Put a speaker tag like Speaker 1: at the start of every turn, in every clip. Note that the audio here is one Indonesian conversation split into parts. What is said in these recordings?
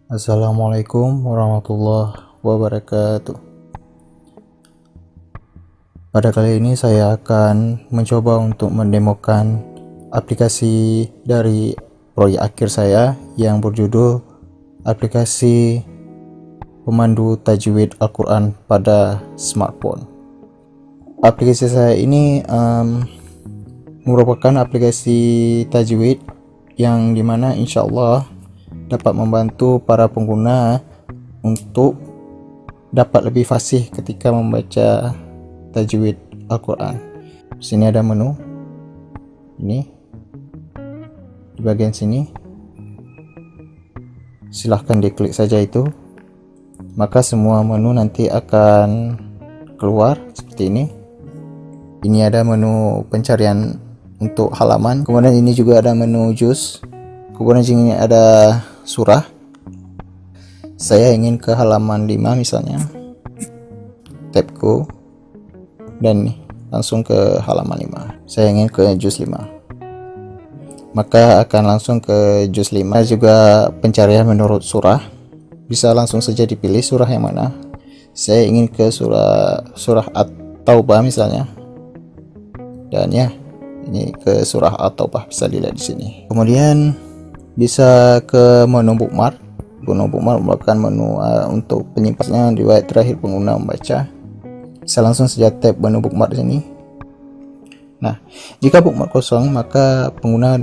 Speaker 1: Assalamualaikum warahmatullahi wabarakatuh. Pada kali ini saya akan mencoba untuk mendemokan aplikasi dari proyek akhir saya yang berjudul aplikasi pemandu tajwid Al-Quran pada smartphone. Aplikasi saya ini merupakan aplikasi tajwid yang dimana insya Allah dapat membantu para pengguna untuk dapat lebih fasih ketika membaca tajwid Al-Quran. Sini ada menu, ini di bagian sini, silahkan diklik saja itu, maka semua menu nanti akan keluar seperti ini. Ini ada menu pencarian untuk halaman, kemudian ini juga ada menu juz, kemudian sini ada surah. Saya ingin ke halaman 5 misalnya, tab go, dan nih langsung ke halaman 5. Saya ingin ke juz 5, maka akan langsung ke juz 5. Juga pencarian menurut surah, bisa langsung saja dipilih surah yang mana. Saya ingin ke surah At-Taubah misalnya, dan ya ini ke surah At-Taubah, bisa dilihat di sini. Kemudian bisa ke menu bookmark. Menu bookmark merupakan menu untuk penyimpanannya riwayat terakhir pengguna membaca. Bisa langsung saja tab menu bookmark di sini. Nah, jika bookmark kosong, maka pengguna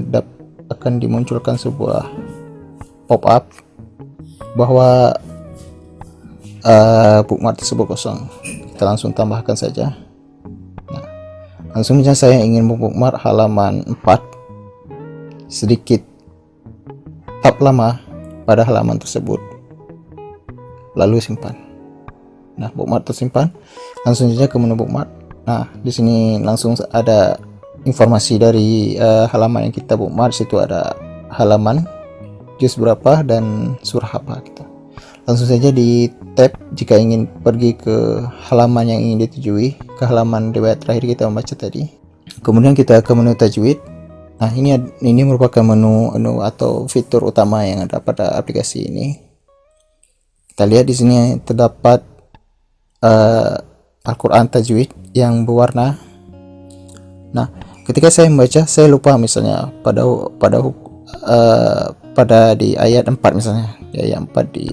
Speaker 1: akan dimunculkan sebuah pop-up bahwa bookmark tersebut kosong. Kita langsung tambahkan saja. Nah, langsung saja saya ingin bookmark halaman 4, sedikit tab lama pada halaman tersebut, lalu simpan. Nah, bookmark tersimpan, langsung saja ke menu bookmark. Nah, di sini langsung ada informasi dari halaman yang kita bookmark. Situ ada halaman, juz berapa, dan surah apa gitu. Langsung saja di tab jika ingin pergi ke halaman yang ingin ditujui, ke halaman riwayat terakhir kita membaca tadi. Kemudian kita ke menu tajwid. Nah, ini merupakan menu atau fitur utama yang ada pada aplikasi ini. Kita lihat di sini terdapat Al-Quran tajwid yang berwarna. Nah, ketika saya membaca, saya lupa misalnya pada di ayat 4 misalnya, di ayat 4 di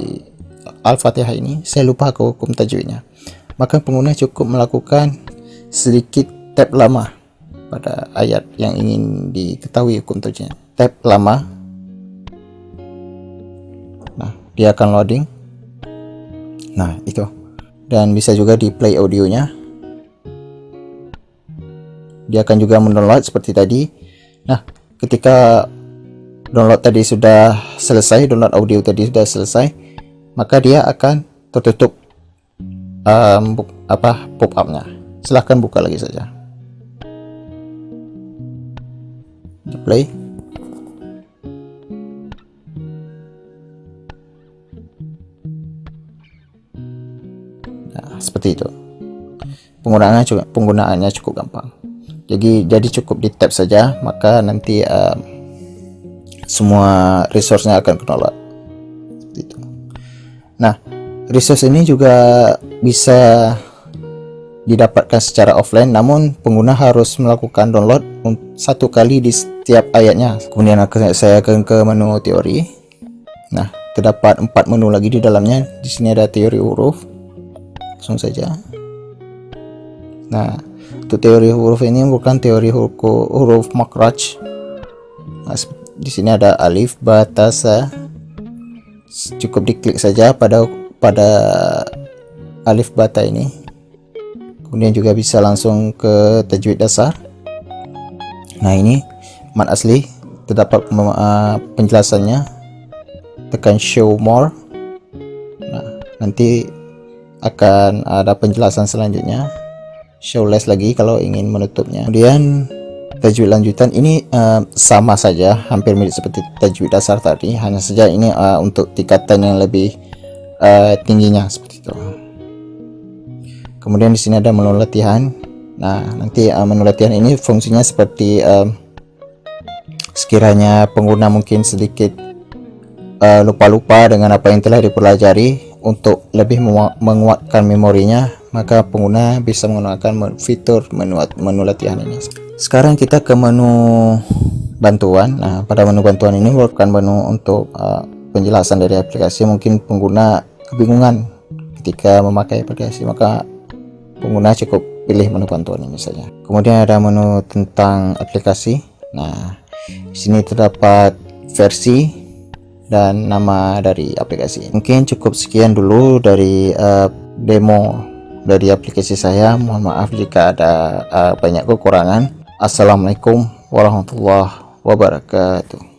Speaker 1: Al-Fatihah ini, saya lupa ke hukum tajwidnya. Maka pengguna cukup melakukan sedikit tab lama pada ayat yang ingin diketahui hukum tajwidnya. Tab lama. Nah, dia akan loading. Nah, itu. Dan bisa juga di play audionya. Dia akan juga mendownload seperti tadi. Nah, ketika download tadi sudah selesai, download audio tadi sudah selesai, maka dia akan tertutup pop-up-nya. Silahkan buka lagi saja. Di play. Nah, seperti itu. Penggunaannya cukup gampang. Jadi cukup di tab saja, maka nanti semua resource-nya akan download. Seperti itu. Nah, resource ini juga bisa didapatkan secara offline, namun pengguna harus melakukan download satu kali di setiap ayatnya. Kemudian saya akan ke menu teori. Nah, terdapat 4 menu lagi di dalamnya. Di sini ada teori huruf. Langsung saja. Nah, untuk teori huruf ini bukan teori huruf makhraj. Nah, di sini ada alif, ba, ta, sa. Cukup diklik saja pada alif, ba, ta ini. Kemudian juga bisa langsung ke tajwid dasar. Nah, ini mat asli, terdapat penjelasannya. Tekan show more. Nah, nanti akan ada penjelasan selanjutnya. Show less lagi kalau ingin menutupnya. Kemudian tajwid lanjutan ini sama saja, hampir mirip seperti tajwid dasar tadi, hanya saja ini untuk tingkatan yang lebih tingginya seperti itu. Kemudian di sini ada menu latihan. Nah, nanti menu latihan ini fungsinya seperti sekiranya pengguna mungkin sedikit lupa-lupa dengan apa yang telah dipelajari. Untuk lebih menguatkan memorinya, maka pengguna bisa menggunakan fitur menu latihan ini. Sekarang kita ke menu bantuan. Nah, pada menu bantuan ini merupakan menu untuk penjelasan dari aplikasi. Mungkin pengguna kebingungan ketika memakai aplikasi, maka pengguna cukup pilih menu bantuan ini saja. Kemudian ada menu tentang aplikasi. Nah, di sini terdapat versi dan nama dari aplikasi. Mungkin cukup sekian dulu dari demo dari aplikasi saya. Mohon maaf jika ada banyak kekurangan. Assalamualaikum warahmatullahi wabarakatuh.